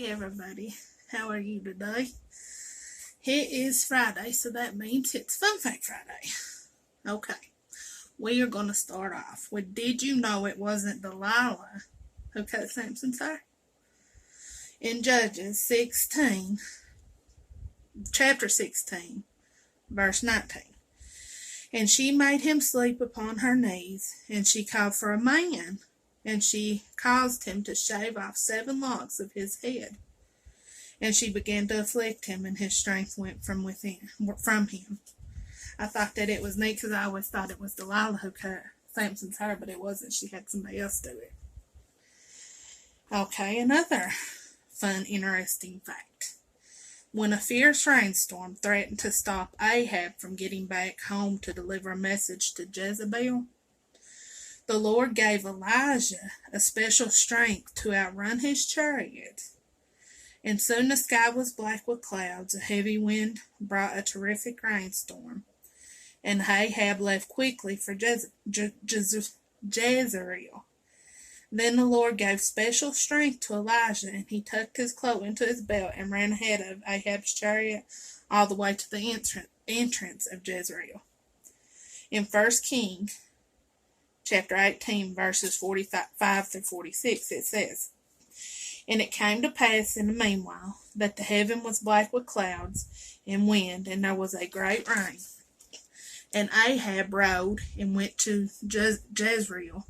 everybody, how are you today? It is Friday, so that means it's Fun Fact Friday. Okay, we are going to start off with, did you know it wasn't Delilah who cut Samson's hair? In Judges 16, chapter 16, verse 19. And she made him sleep upon her knees, and she called for a man, and she caused him to shave off 7 locks of his head. And she began to afflict him, and his strength went from him. I thought that it was neat because I always thought it was Delilah who cut Samson's hair, but it wasn't. She had somebody else do it. Okay, another fun, interesting fact. When a fierce rainstorm threatened to stop Ahab from getting back home to deliver a message to Jezebel, the Lord gave Elijah a special strength to outrun his chariot. And soon the sky was black with clouds. A heavy wind brought a terrific rainstorm. And Ahab left quickly for Jezreel. Then the Lord gave special strength to Elijah, and he tucked his cloak into his belt and ran ahead of Ahab's chariot all the way to the entrance of Jezreel. In 1 Kings chapter 18, verses 45 through 46, it says, And it came to pass in the meanwhile that the heaven was black with clouds and wind, and there was a great rain. And Ahab rode and went to Jezreel,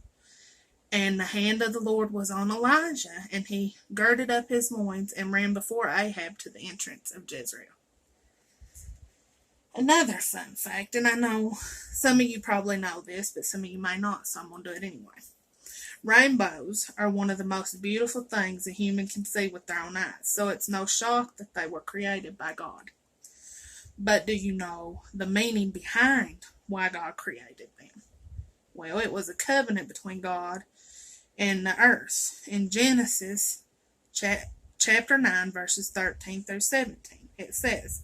and the hand of the Lord was on Elijah, and he girded up his loins and ran before Ahab to the entrance of Jezreel. Another fun fact, and I know some of you probably know this, but some of you may not, so I'm going to do it anyway. Rainbows are one of the most beautiful things a human can see with their own eyes, so it's no shock that they were created by God. But do you know the meaning behind why God created them? Well, it was a covenant between God and the earth. In Genesis chapter 9, verses 13 through 17, it says,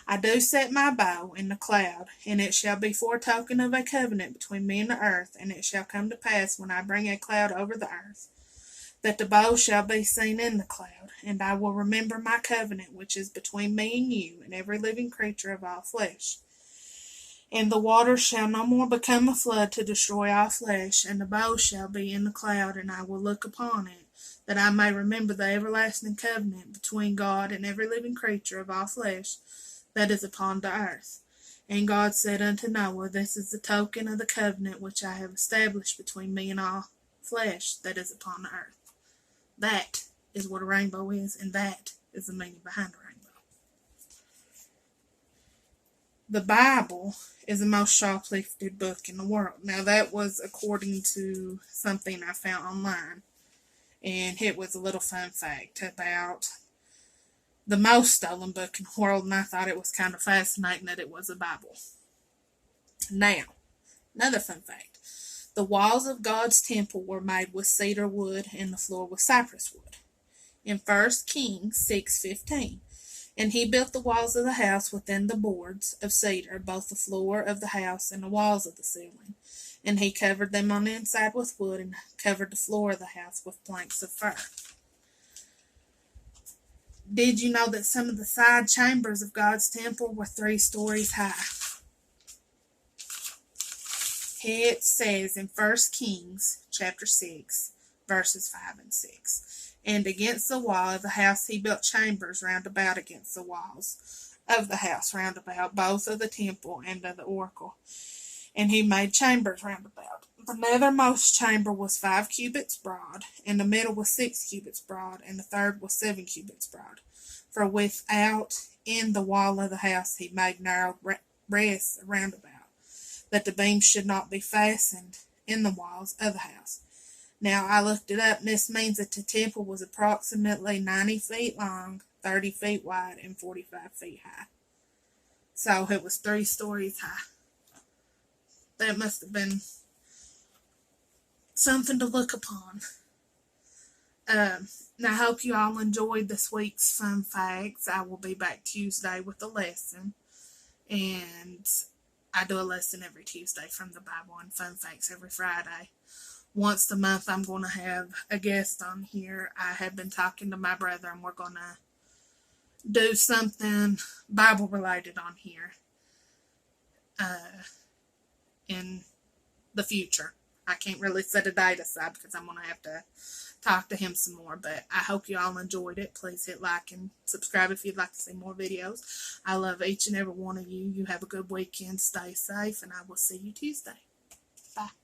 I do set my bow in the cloud, and it shall be for a token of a covenant between me and the earth, and it shall come to pass when I bring a cloud over the earth, that the bow shall be seen in the cloud, and I will remember my covenant which is between me and you and every living creature of all flesh. And the waters shall no more become a flood to destroy all flesh, and the bow shall be in the cloud, and I will look upon it, that I may remember the everlasting covenant between God and every living creature of all flesh that is upon the earth. And God said unto Noah, This is the token of the covenant which I have established between me and all flesh that is upon the earth. That is what a rainbow is, and that is the meaning behind a rainbow. The Bible is the most shoplifted book in the world. Now, that was according to something I found online, and it was a little fun fact about the most stolen book in the world, and I thought it was kind of fascinating that it was a Bible. Now, another fun fact. The walls of God's temple were made with cedar wood, and the floor with cypress wood. In 1 Kings 6:15, And he built the walls of the house within the boards of cedar, both the floor of the house and the walls of the ceiling. And he covered them on the inside with wood, and covered the floor of the house with planks of fir. Did you know that some of the side chambers of God's temple were 3 stories high? It says in 1 Kings chapter 6, verses 5 and 6. And against the wall of the house he built chambers round about against the walls of the house round about, both of the temple and of the oracle. And he made chambers round about. The nethermost chamber was 5 cubits broad, and the middle was 6 cubits broad, and the third was 7 cubits broad. For without in the wall of the house he made narrow rests round about, that the beams should not be fastened in the walls of the house. Now I looked it up, and this means that the temple was approximately 90 feet long, 30 feet wide, and 45 feet high. So it was 3 stories high. That must have been something to look upon. Now, I hope you all enjoyed this week's fun facts. I will be back Tuesday with a lesson. And I do a lesson every Tuesday from the Bible and fun facts every Friday. once a month I'm going to have a guest on here. I have been talking to my brother, and we're going to do something Bible related on here in the future. I can't really set a date aside because I'm going to have to talk to him some more, but I hope you all enjoyed it. Please hit like and subscribe if you'd like to see more videos. I love each and every one of you. You have a good weekend. Stay safe, and I will see you Tuesday. Bye.